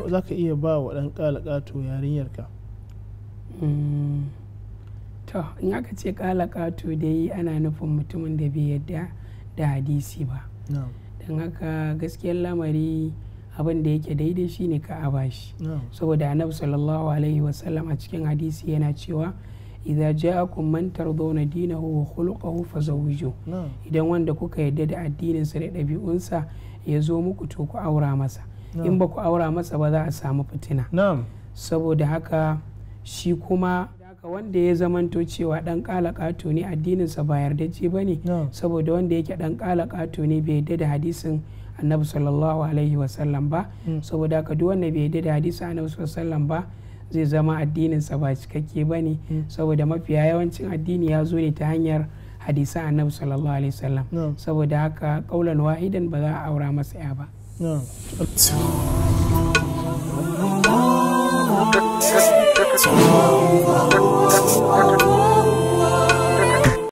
za ka iya ba wa ɗan ƙalaƙato yarinyarka? To in aka ce ƙalaƙato dai ana nufin mutumin da bai yadda da hadisi ba. Don haka gaskiyar lamari abin da yake daidai shine ka a bashi. Saboda annabi sallallahu alaihi wasallam a cikin hadisi yana cewa idza ja'akum man tardawna dinahu wa khuluquhu fazawwiju. Idan wanda kuka yadda da addininsa da ɗabi'unsa ya zo muku to ku aura masa. In ba ku aura masa ba za a samu fitina. Saboda haka shi kuma wanda ya zamanto cewa dan ƙalaƙato ne addininsa ba yardace ba ne, saboda wanda yake dan ƙalaƙato ne bai yadda da hadisin annabi sallallahu alaihi wasallam ba, saboda haka duk wanda bai yadda da hadisin annabi sallallahu alaihi wasallam ba zai zama addininsa ba cikakke ba ne, saboda mafiya yawancin addini ya zo ne ta hanyar hadisan annabi sallallahu alaihi wasallam. Saboda haka ƙaulan wahidan ba za a aura masa ya ba. No.